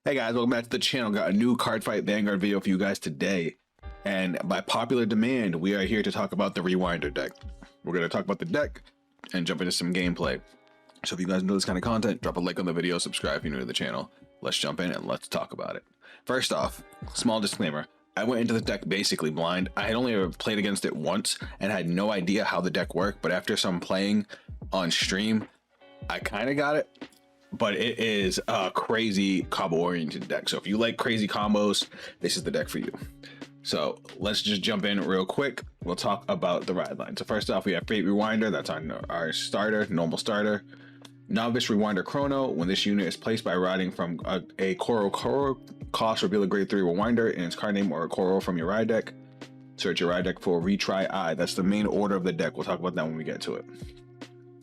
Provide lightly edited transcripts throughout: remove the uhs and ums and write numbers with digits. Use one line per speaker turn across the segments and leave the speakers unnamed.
Hey guys, welcome back to the channel. Got a new Cardfight Vanguard video for you guys today. And by popular demand, we are here to talk about the Rewinder deck. We're going to talk about the deck and jump into some gameplay. So if you guys know this kind of content, drop a like on the video, subscribe if you're new to the channel. Let's jump in and let's talk about it. First off, small disclaimer. I went into the deck basically blind. I had only ever played against it once and had no idea how the deck worked. But after some playing on stream, I kind of got it. But it is a crazy combo oriented deck. So if you like crazy combos, this is the deck for you. So let's just jump in real quick. We'll talk about the ride line. So first off, we have Fate Rewinder. That's our starter, normal starter. Novice Rewinder Chrono. When this unit is placed by riding from a Koro, cost reveal a grade 3 Rewinder in its card name or a Koro from your ride deck. Search your ride deck for Retry Eye. That's the main order of the deck. We'll talk about that when we get to it.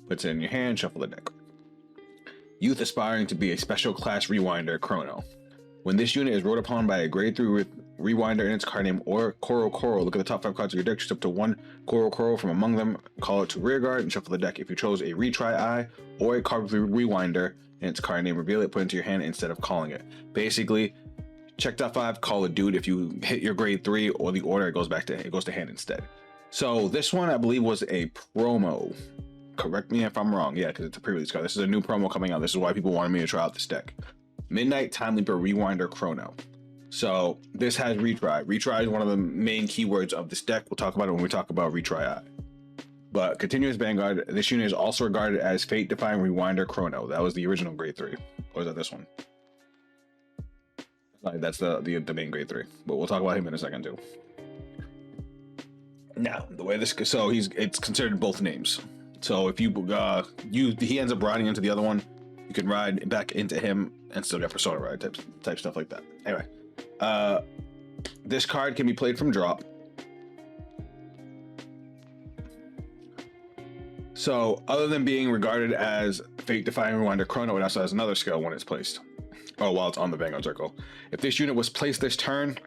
Puts it in your hand, shuffle the deck. Youth aspiring to be a special class Rewinder Chrono. When this unit is rode upon by a grade 3 Rewinder in its card name or Koro, look at the top 5 cards of your deck, choose up to one Koro from among them, call it to rear guard, and shuffle the deck. If you chose a Retry Eye or a card Rewinder in its card name, reveal it, put it into your hand instead of calling it. Basically, check top 5, call a dude. If you hit your grade 3 or the order, it goes to hand instead. So this one, I believe, was a promo. Correct me if I'm wrong. Yeah, because it's a pre-release card. This is a new promo coming out. This is why people wanted me to try out this deck. Midnight Time Leaper Rewinder Chrono. So this has retry. Retry is one of the main keywords of this deck. We'll talk about it when we talk about Retry Eye. But Continuous Vanguard, this unit is also regarded as Fate Defying Rewinder Chrono. That was the original grade 3. Or is that this one? That's the main grade 3. But we'll talk about him in a second too. Now, the way this, so it's considered both names. So if he ends up riding into the other one, you can ride back into him and still get persona ride type stuff like that. Anyway, this card can be played from drop. So other than being regarded as Fate Defying Rewinder Chrono, it also has another skill when it's placed. Oh, while it's on the Vanguard circle. If this unit was placed this turn,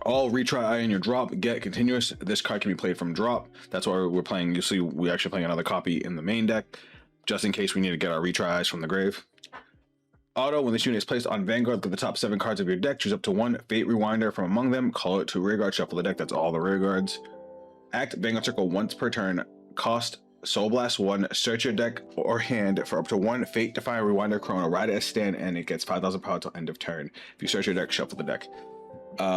all Retry Eye in your drop get continuous. This card can be played from drop. That's why we're playing. You see, we're actually playing another copy in the main deck, just in case we need to get our Retry Eyes from the grave. Auto, when this unit is placed on Vanguard, look at the top 7 cards of your deck, choose up to one Fate Rewinder from among them, call it to rear guard, shuffle the deck. That's all the rear guards. Act Vanguard Circle once per turn, cost Soul Blast 1, search your deck or hand for up to one Fate Defying Rewinder Chrono, ride it as stand, and it gets 5,000 power till end of turn. If you search your deck, shuffle the deck.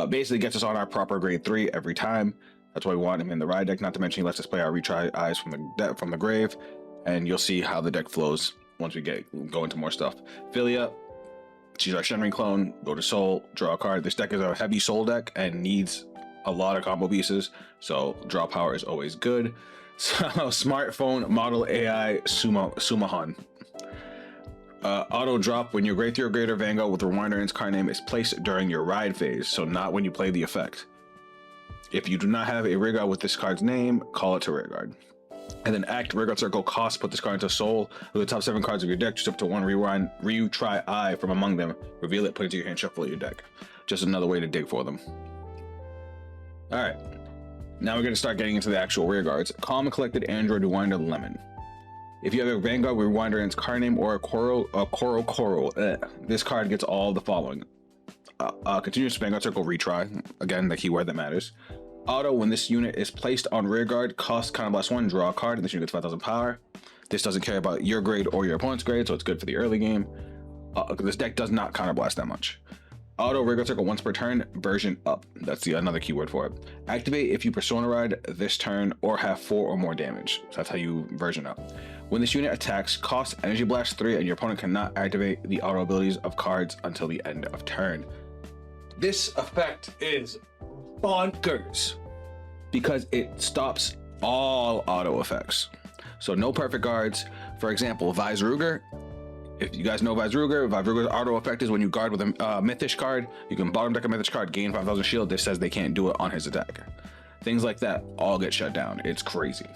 Basically gets us on our proper grade 3 every time. That's why we want him in the ride deck. Not to mention he lets us play our Retry Eyes from the grave, and you'll see how the deck flows once we go into more stuff. Philia, she's our Shenri clone. Go to Soul, draw a card. This deck is a heavy Soul deck and needs a lot of combo pieces, so draw power is always good. So Smartphone Model AI Sumahan. Auto drop when your grade 3 or greater Vanguard with Rewinder in its card name is placed during your ride phase, so not when you play the effect. If you do not have a rear guard with this card's name, call it to rear guard. And then act rear guard circle cost, put this card into Soul. With the top 7 cards of your deck, choose up to one Retry Eye from among them, reveal it, put it into your hand, shuffle your deck. Just another way to dig for them. Alright, now we're going to start getting into the actual rear guards. Calm and Collected Android Rewinder Lemon. If you have a Vanguard Rewinder in its card name or a Koro, this card gets all the following. Continuous Vanguard Circle Retry, again, the keyword that matters. Auto, when this unit is placed on rear guard, cost Counter Blast 1, draw a card, and this unit gets 5,000 power. This doesn't care about your grade or your opponent's grade, so it's good for the early game. This deck does not Counter Blast that much. Auto rear guard circle once per turn, version up. That's another keyword for it. Activate if you persona ride this turn or have 4 or more damage. So that's how you version up. When this unit attacks, cost Energy Blast 3 and your opponent cannot activate the auto abilities of cards until the end of turn. This effect is bonkers because it stops all auto effects. So no perfect guards. For example, Vizruger. If you guys know Vizruger's auto effect is when you guard with a Mythish card, you can bottom deck a Mythish card, gain 5,000 shield. This says they can't do it on his attack. Things like that all get shut down. It's crazy.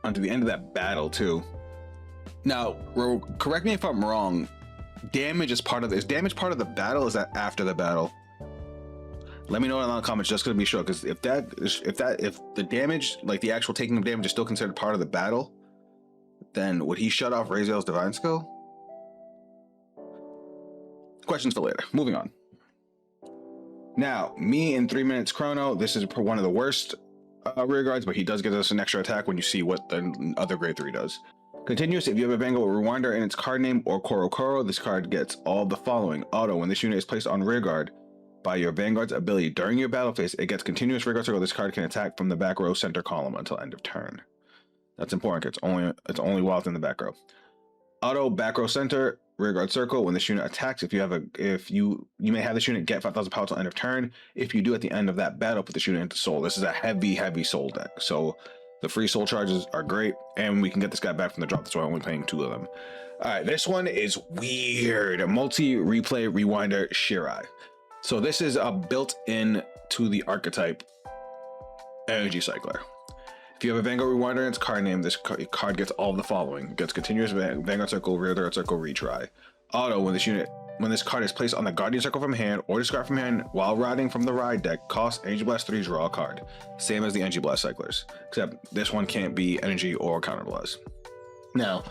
Onto the end of that battle too. Now, correct me if I'm wrong. Damage is part of this. Is damage part of the battle? Is that after the battle? Let me know in the comments just to be sure. Because if the damage, like the actual taking of damage, is still considered part of the battle, then would he shut off Raziel's Divine Skill? questions for later. Moving on. Now, me in 3 minutes chrono. This is one of the worst rear guards, but he does get us an extra attack when you see what the other grade 3 does. Continuous, if you have a Vanguard with Rewinder in its card name or Koro, this card gets all the following. Auto, when this unit is placed on rear guard by your Vanguard's ability during your battle phase, it gets continuous rear guard circle. This card can attack from the back row center column until end of turn. That's important. It's only while it's in the back row. Auto, back row center, rear guard circle. When this unit attacks, you may have this unit get 5,000 power till end of turn. If you do at the end of that battle, put this unit into soul. This is a heavy soul deck. So the free soul charges are great, and we can get this guy back from the drop. That's why I'm only playing 2 of them. All right, this one is weird. Multi-replay rewinder Retry Eye. So this is a built-in to the archetype energy cycler. If you have a Vanguard Rewinder in its card name, this card gets all of the following. It gets continuous Vanguard Circle, Rear Guard Circle, Retry. Auto, when this card is placed on the Guardian Circle from hand or discard from hand while riding from the ride deck, cost Energy Blast 3, draw a card. Same as the Energy Blast cyclers, except this one can't be energy or counter blast. Now,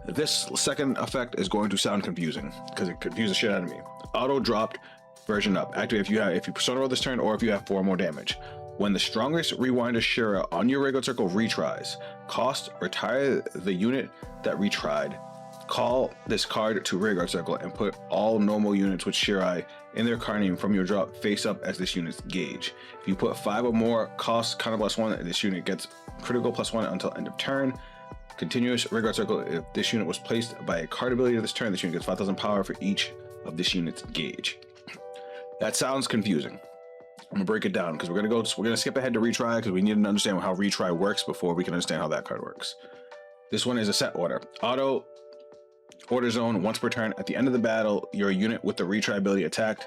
this second effect is going to sound confusing because it confuses the shit out of me. Auto dropped, version up. Activate if you persona roll this turn or if you have 4 more damage. When the strongest Rewinder Shira on your regular circle retries, retire the unit that retried. Call this card to rear guard circle and put all normal units with Shirai in their card name from your drop face up as this unit's gauge. If you put 5 or more, cost counter +1, and this unit gets critical +1 until end of turn. Continuous rear guard circle, if this unit was placed by a card ability this turn, this unit gets 5,000 power for each of this unit's gauge. That sounds confusing. I'm gonna break it down because we're gonna skip ahead to retry because we need to understand how retry works before we can understand how that card works. This one is a set order. Auto order zone once per turn. At the end of the battle, your unit with the retry ability attacked.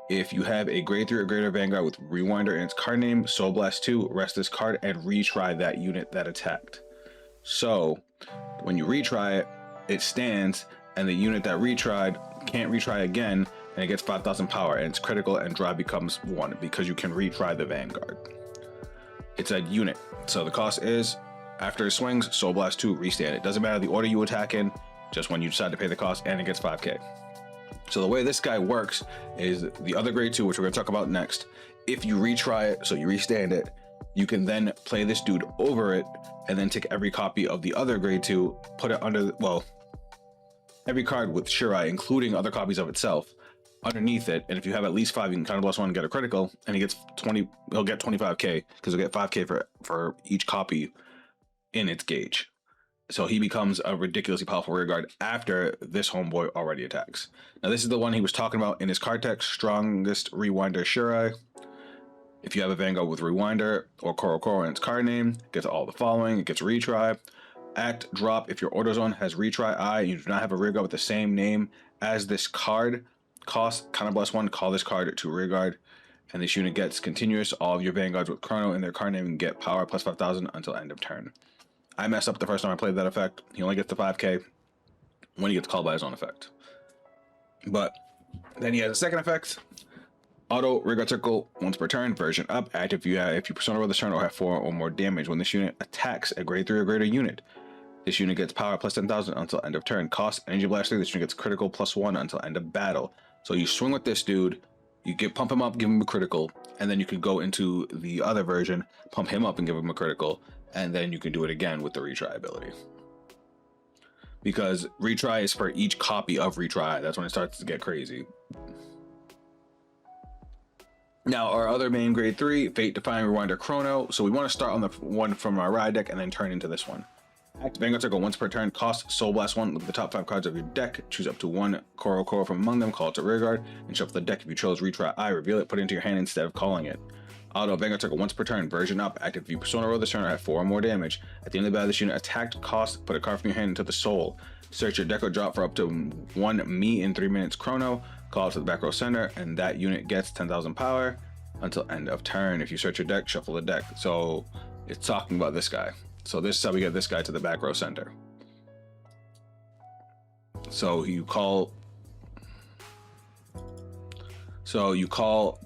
If you have a grade 3 or greater Vanguard with Rewinder in its card name, Soul Blast 2, rest this card and retry that unit that attacked. So when you retry it, it stands, and the unit that retried can't retry again, and it gets 5,000 power, and it's critical, and draw becomes 1 because you can retry the Vanguard. It's a unit, so the cost is after it swings, Soul Blast 2, restand. It doesn't matter the order you attack in, just when you decide to pay the cost, and it gets 5k. So the way this guy works is the other grade 2, which we're going to talk about next. If you retry it, so you restand it, you can then play this dude over it, and then take every copy of the other grade 2, put it under, well, every card with Shirai, including other copies of itself, underneath it, and if you have at least 5, you can counter +1 and get a critical, and he gets 20. He'll get 25k because he'll get 5k for each copy in its gauge. So he becomes a ridiculously powerful rear guard after this homeboy already attacks. Now this is the one he was talking about in his card text: strongest Rewinder Shirai. If you have a Vanguard with Rewinder or Koro in its card name, it gets all the following. It gets retry. Act drop if your order zone has Retry Eye and you do not have a rear guard with the same name as this card. Cost counter +1, call this card to rear guard, and this unit gets continuous. All of your Vanguards with Chrono in their card name get power +5,000 until end of turn. I messed up the first time I played that effect. He only gets the 5k when he gets called by his own effect. But then he has a second effect. Auto rear guard circle once per turn, version up. Active if you persona roll this turn or have 4 or more damage. When this unit attacks a grade 3 or greater unit, this unit gets power +10,000 until end of turn. Cost Energy Blast 3. This unit gets critical +1 until end of battle. So you swing with this dude, you pump him up, give him a critical, and then you can go into the other version, pump him up and give him a critical, and then you can do it again with the retry ability. Because retry is for each copy of retry. That's when it starts to get crazy. Now our other main grade 3, Fate Defying Rewinder Chrono. So we want to start on the one from our ride deck and then turn into this one. Active Vanguard Circle once per turn, cost Soul Blast 1. Look at the top 5 cards of your deck, choose up to 1 Koro from among them, call it to rear guard, and shuffle the deck. If you chose Retry Eye, reveal it, put it into your hand instead of calling it. Auto Vanguard Circle once per turn, version up. Active if you persona roll this turn or have 4 or more damage. At the end of the battle, this unit attacked, cost, put a card from your hand into the soul. Search your deck or drop for up to 1 me in 3 minutes Chrono, call it to the back row center, and that unit gets 10,000 power until end of turn. If you search your deck, shuffle the deck. So it's talking about this guy. So this is how we get this guy to the back row center. So you call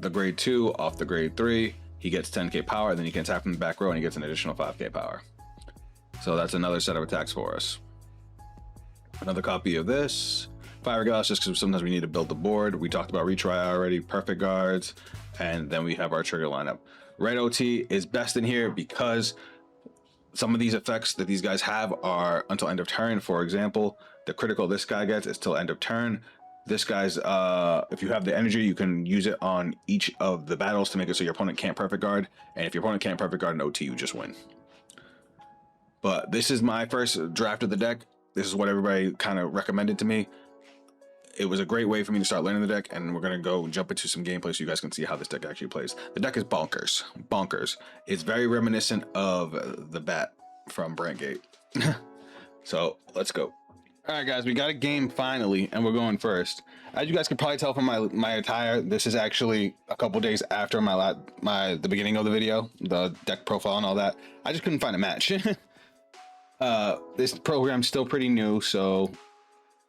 the grade 2 off the grade 3. He gets 10k power, then he can attack from the back row and he gets an additional 5k power. So that's another set of attacks for us. Another copy of this. Fiberglass, just because sometimes we need to build the board. We talked about Retry Eye already, perfect guards, and then we have our trigger lineup. Red OT is best in here because some of these effects that these guys have are until end of turn. For example, the critical this guy gets is till end of turn. This guy's, if you have the energy, you can use it on each of the battles to make it so your opponent can't perfect guard. And if your opponent can't perfect guard an OT, you just win. But this is my first draft of the deck. This is what everybody kind of recommended to me. It was a great way for me to start learning the deck, and we're gonna go jump into some gameplay so you guys can see how this deck actually plays. The deck is bonkers. It's very reminiscent of the bat from Brandgate. So let's go. All right, guys, we got a game finally, and we're going first. As you guys can probably tell from my attire, this is actually a couple days after the beginning of the video, the deck profile and all that. I just couldn't find a match. This program's still pretty new, so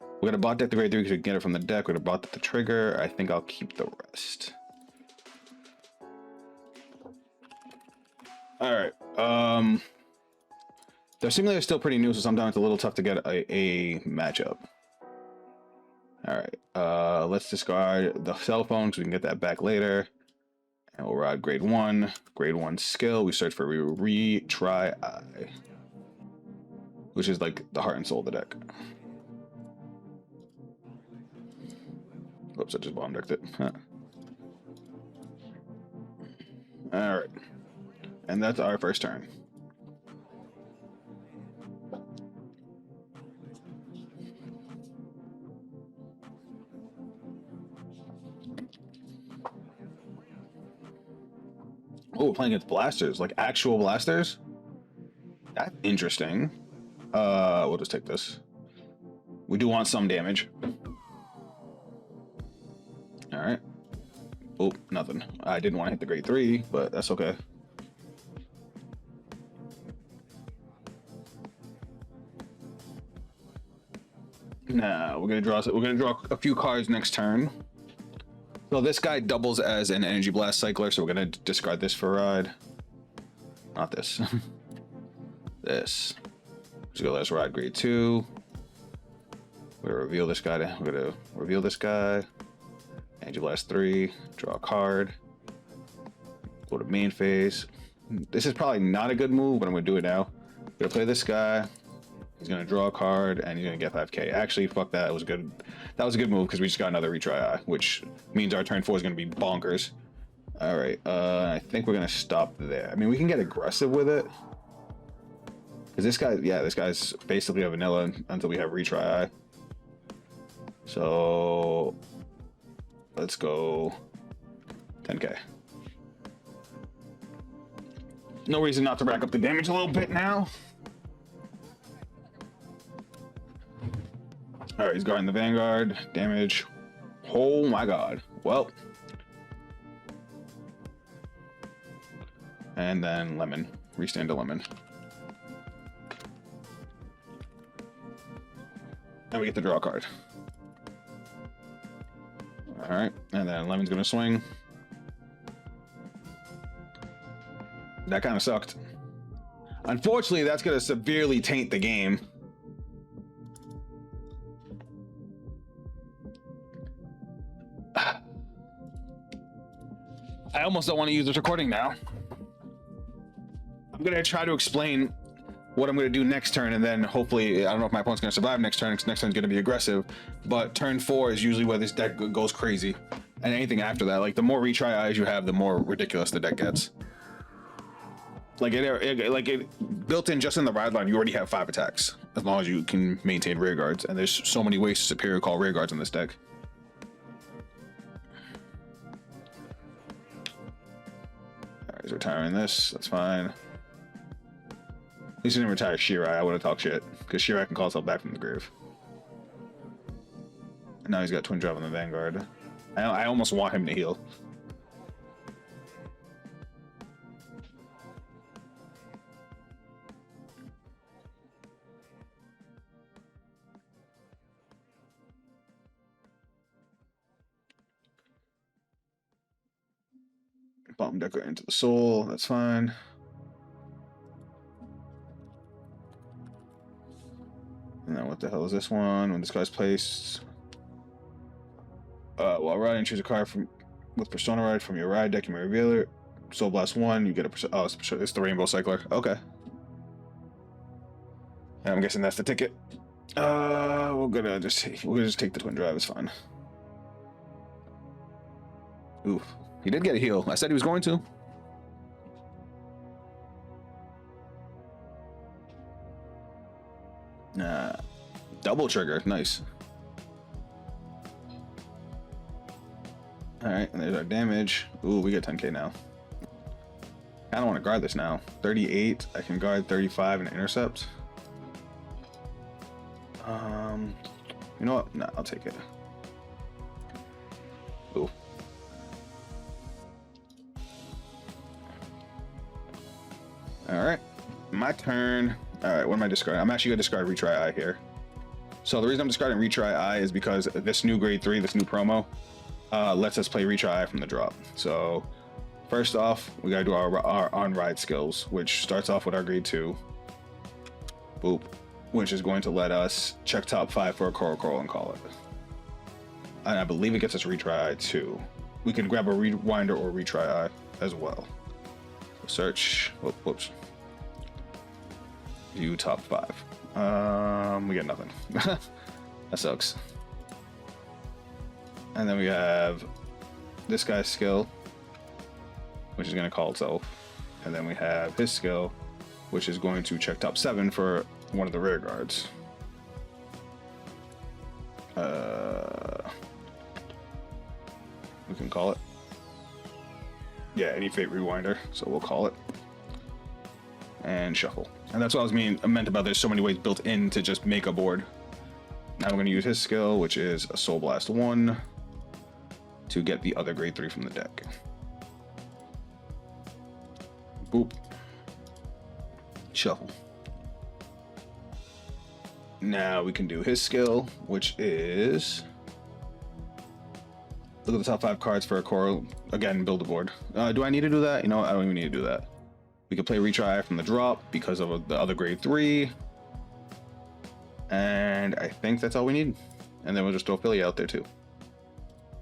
we're gonna bot deck the grade 3 because we can get it from the deck. We're gonna bot deck the trigger. I think I'll keep the rest. All right. The simulator is still pretty new, so sometimes it's a little tough to get a matchup. All right. Let's discard the cell phone so we can get that back later. And we'll ride grade 1. Grade 1 skill. We search for Retry Eye, which is like the heart and soul of the deck. Oops, I just bomb decked it. Huh. All right. And that's our first turn. Oh, we're playing against blasters, like actual blasters. That's interesting. We'll just take this. We do want some damage. All right. Oh, nothing. I didn't want to hit the grade 3, but that's okay. Nah, we're gonna draw a few cards next turn. So this guy doubles as an energy blast cycler, so we're gonna discard this for a ride. Not this. This. Let's go. Let's ride grade 2. We're gonna reveal this guy. We're gonna reveal this guy. Energy blast 3. Draw a card. Go to main phase. This is probably not a good move, but I'm gonna do it now. I'm gonna play this guy. He's gonna draw a card and he's gonna get 5k. Actually, fuck that. It was good. That was a good move because we just got another Retry Eye, which means our turn 4 is gonna be bonkers. All right. I think we're gonna stop there. I mean, we can get aggressive with it. Cause this guy, yeah, this guy's basically a vanilla until we have Retry Eye. So let's go 10k. No reason not to rack up the damage a little bit now. All right, he's guarding the Vanguard. Damage. Oh my god. Well. And then lemon. Restand to lemon. And we get to draw a card. All right, and then lemon's gonna swing. That kind of sucked. Unfortunately, that's gonna severely taint the game. I almost don't want to use this recording now. I'm gonna try to explain what I'm gonna do next turn, and then hopefully, I don't know if my opponent's gonna survive next turn, because next turn's gonna be aggressive, but turn 4 is usually where this deck goes crazy. And anything after that, like the more Retry Eyes you have, the more ridiculous the deck gets. Like it built in just in the ride line, you already have 5 attacks, as long as you can maintain rear guards, and there's so many ways to superior call rear guards in this deck. He's retiring this. That's fine. At least he didn't retire Shirai. I would have talked shit because Shirai can call himself back from the grave. And now he's got Twin Drive on the Vanguard. I almost want him to heal. Bomb Decker into the soul. That's fine. And then what the hell is this one? When this guy's placed, While riding, choose a card from with Persona Ride from your ride deck. You may reveal it. Soul Blast 1, you get a oh, it's the Rainbow Cycler. Okay. And I'm guessing that's the ticket. We're gonna just take the Twin Drive. It's fine. Ooh, he did get a heal. I said he was going to. Double trigger, nice. All right, and there's our damage. Ooh, we get 10k now. I don't want to guard this now. 38, I can guard 35 and intercept. You know what? Nah, I'll take it. Ooh. All right, my turn. All right, what am I discarding? I'm actually gonna discard Retry Eye here. So the reason I'm discarding Retry Eye is because this new grade 3, this new promo, lets us play Retry Eye from the drop. So first off, we gotta do our on-ride skills, which starts off with our grade 2. Boop. Which is going to let us check top 5 for a Coral and call it. And I believe it gets us Retry Eye too. We can grab a Rewinder or Retry Eye as well. Search. Whoops. View top 5. We get nothing. That sucks. And then we have this guy's skill, which is going to call itself. And then we have his skill, which is going to check top 7 for one of the rear guards. We can call it. Yeah, any Fate Rewinder, so we'll call it. And shuffle. And that's what I meant about there's so many ways built in to just make a board. Now we're going to use his skill, which is a Soul Blast 1, to get the other grade 3 from the deck. Boop. Shuffle. Now we can do his skill, which is look at the top 5 cards for a Coral. Again, build a board. Do I need to do that? You know what? I don't even need to do that. We can play Retry from the drop because of the other grade 3. And I think that's all we need. And then we'll just throw Philly out there too.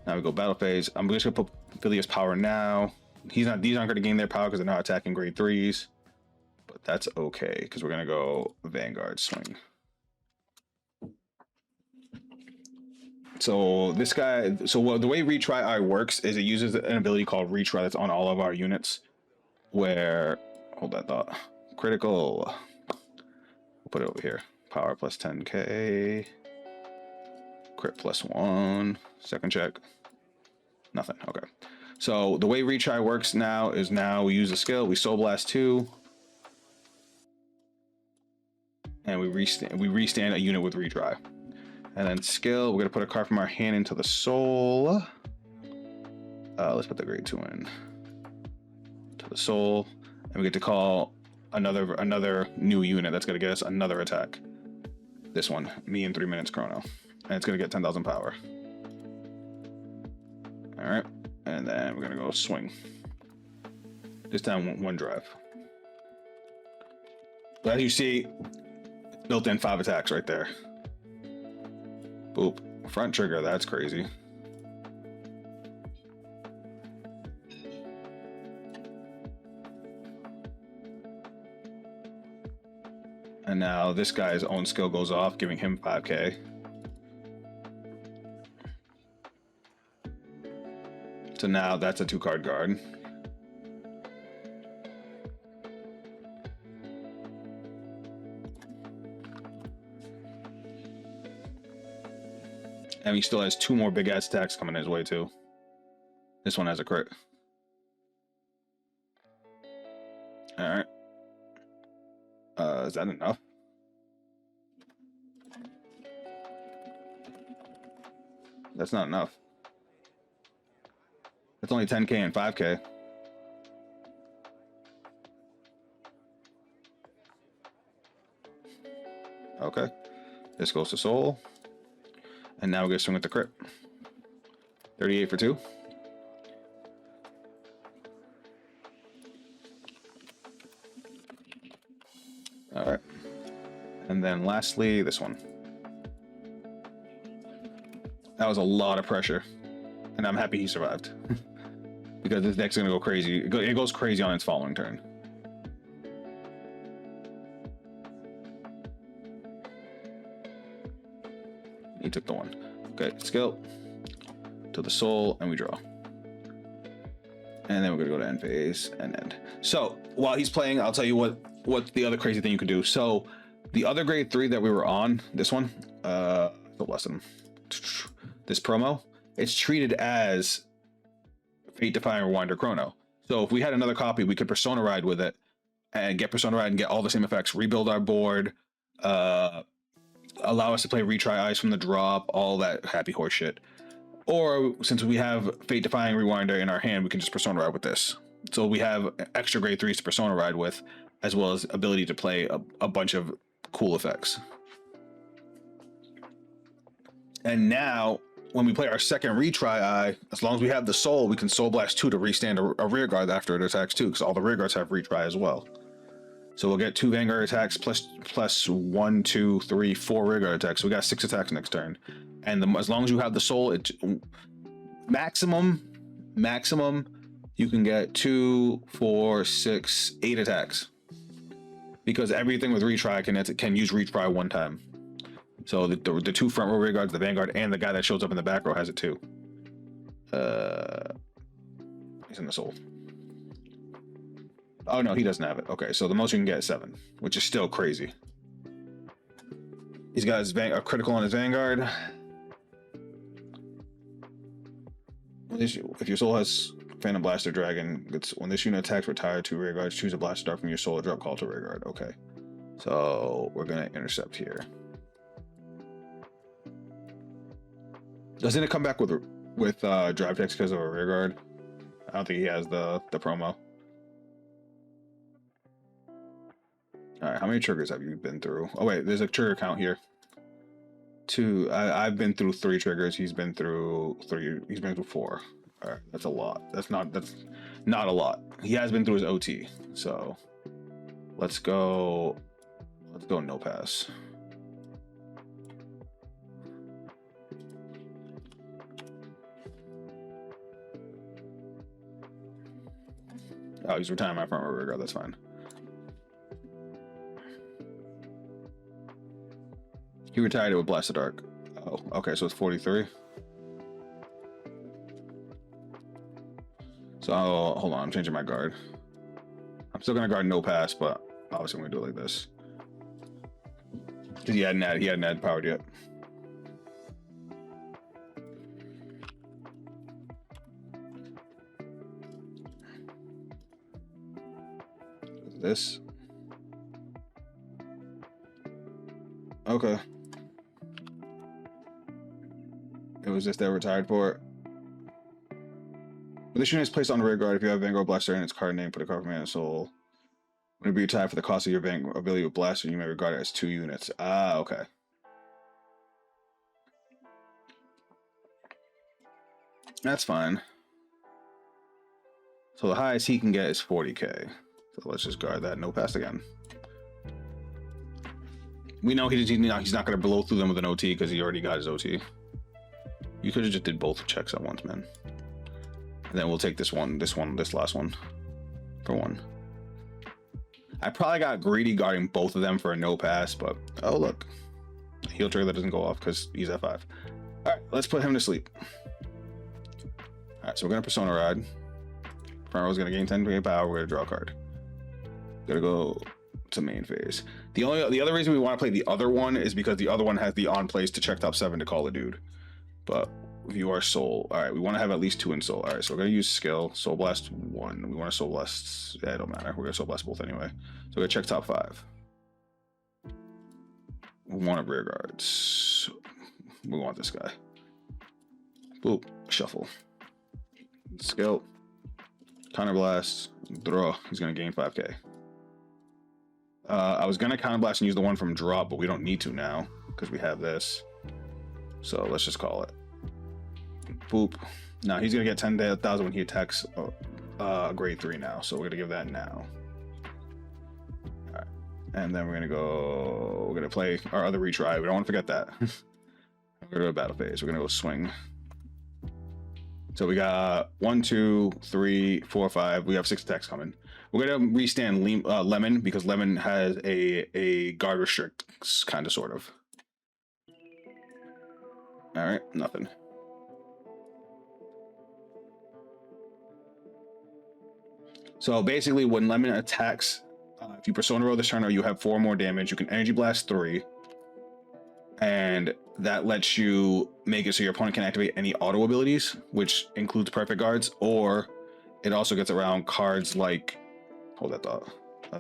Now we go battle phase. I'm just gonna put Philly's power now. These aren't gonna gain their power because they're not attacking grade 3s. But that's okay, because we're gonna go Vanguard swing. So this guy, the way Retry Eye works is it uses an ability called Retry that's on all of our units, where, hold that thought, critical, we'll put it over here, power plus 10k, crit plus 1, second check, nothing, okay. So the way Retry works now is we use a skill, we Soul Blast 2, and we restand a unit with Retry. And then skill, we're gonna put a card from our hand into the soul. Let's put the grade 2 in to the soul, and we get to call another new unit that's gonna get us another attack. This one, me in 3 minutes chrono, and it's gonna get 10,000 power. All right, and then we're gonna go swing. This time one drive. But as you see, built in 5 attacks right there. Boop. Front trigger, that's crazy. And now this guy's own skill goes off, giving him 5k. So now that's a 2-card guard. And he still has 2 more big ass attacks coming his way too. This one has a crit. All right. Is that enough? That's not enough. That's only 10k and 5k. Okay. This goes to soul. And now we're going to swing with the crit. 38 for 2. All right. And then lastly, this one. That was a lot of pressure. and I'm happy he survived because this deck's gonna go crazy. It goes crazy on its following turn. He took the one. Okay, skill to the soul, and we draw. And then we're gonna go to end phase and end. So while he's playing, I'll tell you what the other crazy thing you could do. So the other grade 3 that we were on, this one, the lesson, this promo, it's treated as Fate Defying Rewinder Chrono. So if we had another copy, we could Persona Ride with it and get Persona Ride and get all the same effects, rebuild our board, allow us to play Retry Eyes from the drop, all that happy horse shit. Or since we have Fate Defying Rewinder in our hand, we can just Persona Ride with this. So we have extra grade 3s to Persona Ride with, as well as ability to play a bunch of cool effects. And now, when we play our second Retry Eye, as long as we have the Soul, we can Soul Blast 2 to restand a rear guard after it attacks too, because all the rear guards have Retry as well. So we'll get 2 Vanguard attacks plus 1, 2, 3, 4 rear guard attacks. So we got 6 attacks next turn. And as long as you have the Soul, it maximum you can get 2, 4, 6, 8 attacks, because everything with Retry can use Retry one time. So the 2 front row rear guards, the Vanguard, and the guy that shows up in the back row has it too. He's in the Soul. Oh no, he doesn't have it. Okay, so the most you can get is 7, which is still crazy. He's got his a critical on his Vanguard. If your Soul has Phantom Blaster Dragon, when this unit attacks, retire 2 rear guards, choose a blaster dart from your Soul, drop call to rear guard. Okay, so we're gonna intercept here. Doesn't it come back with drive text because of a rear guard? I don't think he has the promo. All right, how many triggers have you been through? Oh wait, there's a trigger count here. 2. I've been through 3 triggers. He's been through 3. He's been through 4. All right, that's a lot. That's not a lot. He has been through his OT. So let's go no pass. Oh, he's retiring my front row rear guard. That's fine. He retired it with Blasted Arc. Oh, okay, so it's 43. So hold on, I'm changing my guard. I'm still gonna guard no pass, but obviously I'm gonna do it like this. Because he hadn't added powered yet. This. Okay. It was this that retired for it. When this unit is placed on the rear guard, if you have Vanguard Blaster in its card name, put a card from Mana Soul. When it be retired for the cost of your Vanguard ability with Blaster, you may regard it as 2 units. Ah, okay. That's fine. So the highest he can get is 40k. So let's just guard that. No pass again. We know he's not going to blow through them with an OT because he already got his OT. You could have just did both checks at once, man. And then we'll take this last one for 1. I probably got greedy guarding both of them for a no pass, but oh look, heal trigger that doesn't go off because he's at 5. All right, let's put him to sleep. All right, so we're gonna Persona Ride. Front row's gonna gain 10 power. We're gonna draw a card. Gotta go to main phase. The other reason we want to play the other one is because the other one has the on plays to check top 7 to call a dude. But view our Soul. All right, we want to have at least 2 in Soul. All right, so we're gonna use skill Soul Blast 1. We want to Soul Blast. Yeah, it don't matter. We're gonna Soul Blast both anyway. So we're gonna check top 5. We want a rear guards. We want this guy. Boop. Shuffle. Skill. Counter Blast. Draw. He's gonna gain 5k. I was gonna Counter Blast and use the one from drop, but we don't need to now because we have this. So let's just call it. Boop. Now he's gonna get 10,000 when he attacks grade 3 now. So we're gonna give that now. All right. And then we're gonna play our other retry. We don't want to forget that. We're gonna go to battle phase. We're gonna go swing. So we got 1, 2, 3, 4, 5. We have 6 attacks coming. We're gonna restand Lemon because Lemon has a guard restrict, kind of, sort of. All right, nothing. So basically, when Lemon attacks, if you Persona roll this turn or you have 4 more damage, you can Energy Blast 3, and that lets you make it so your opponent can activate any auto abilities, which includes Perfect Guards, or it also gets around cards like, hold that thought, I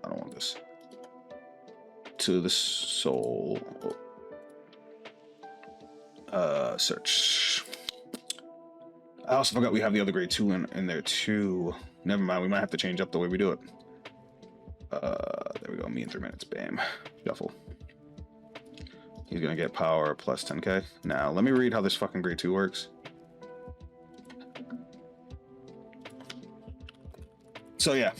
don't want this, to the soul, search. I also forgot we have the other grade 2 in there too. Never mind, we might have to change up the way we do it. There we go, me in 3 minutes, bam, shuffle. He's gonna get power plus 10k. Now, let me read how this fucking grade 2 works. So yeah,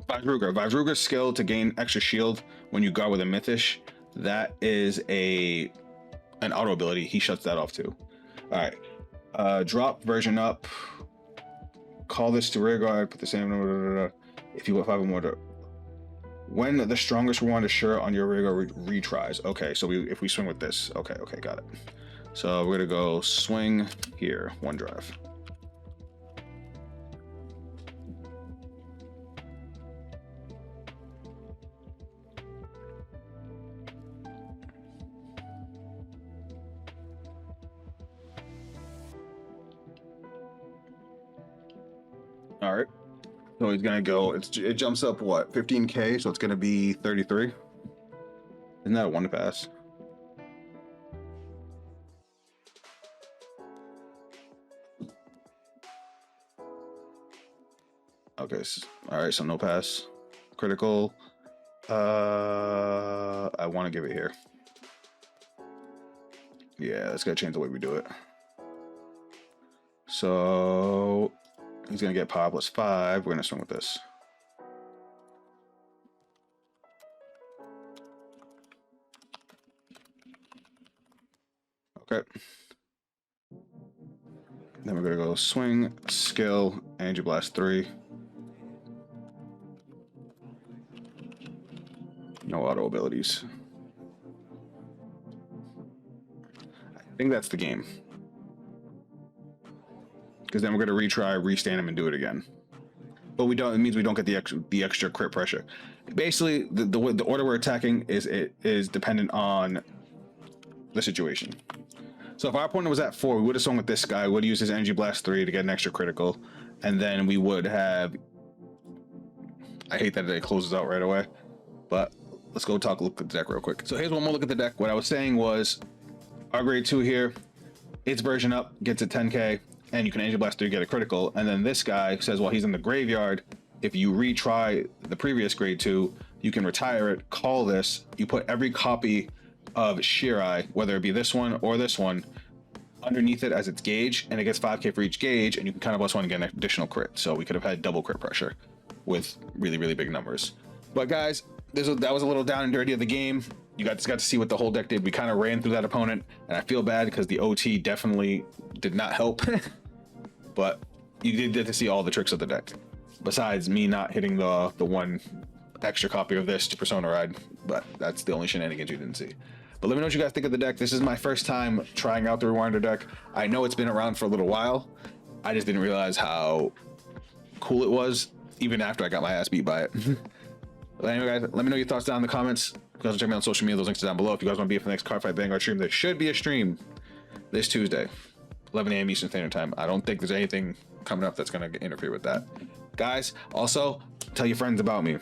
Vajruga's skill to gain extra shield when you guard with a Mythish. That is an auto ability. He shuts that off too. All right, drop version up. Call this to rear guard. Put the same. If you want 5 or more. When the strongest one is sure on your rear guard retries. Okay, so if we swing with this. Okay, got it. So we're gonna go swing here, 1 drive. All right, so he's gonna go, it jumps up what, 15k, so it's gonna be 33. Isn't that a 1 to pass? Okay, all right, so no pass. Critical. I want to give it here. Yeah, let's gotta change the way we do it. So he's gonna get power plus 5. We're gonna swing with this. Okay. Then we're gonna go swing, skill, Energy Blast 3. No auto abilities. I think that's the game. Because then we're gonna retry, restand him, and do it again. But we don't. It means we don't get the extra crit pressure. Basically, the order we're attacking is dependent on the situation. So if our opponent was at 4, we would have swung with this guy. Would have used his Energy Blast 3 to get an extra critical, and then we would have. I hate that it closes out right away, but let's go look at the deck real quick. So here's one more look at the deck. What I was saying was, our grade 2 here, its version up gets a 10k. And you can Energy Blast 3 get a critical, and then this guy says, well, he's in the graveyard. If you retry the previous grade 2, you can retire it, call this, you put every copy of Shirai, whether it be this one or this one, underneath it as its gauge, and it gets 5k for each gauge, and you can kind of plus 1 and get an additional crit. So we could have had double crit pressure with really, really big numbers. But guys, that was a little down and dirty of the game. You guys got to see what the whole deck did. We kind of ran through that opponent, and I feel bad because the OT definitely did not help. But you did get to see all the tricks of the deck. Besides me not hitting the 1 extra copy of this to Persona Ride, but that's the only shenanigans you didn't see. But let me know what you guys think of the deck. This is my first time trying out the Rewinder deck. I know it's been around for a little while. I just didn't realize how cool it was, even after I got my ass beat by it. But anyway, guys, let me know your thoughts down in the comments. You guys can check me on social media. Those links are down below. If you guys want to be for the next Cardfight Vanguard stream, there should be a stream this Tuesday, 11 a.m. Eastern Standard Time. I don't think there's anything coming up that's going to interfere with that. Guys, also, tell your friends about me.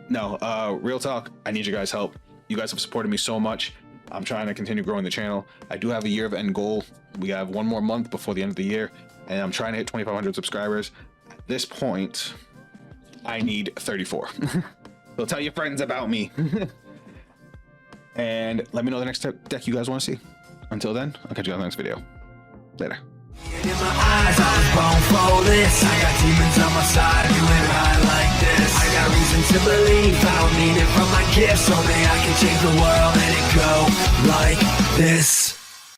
No, real talk, I need you guys' help. You guys have supported me so much. I'm trying to continue growing the channel. I do have a year of end goal. We have 1 more month before the end of the year, and I'm trying to hit 2,500 subscribers. At this point, I need 34. So tell your friends about me. And let me know the next deck you guys want to see. Until then, I'll catch you on the next video. Later.
In my eyes, I was born for this. I got demons on my side, doing high like this. I got reason to believe I don't need it from my gifts. Only I can change the world and it go like this.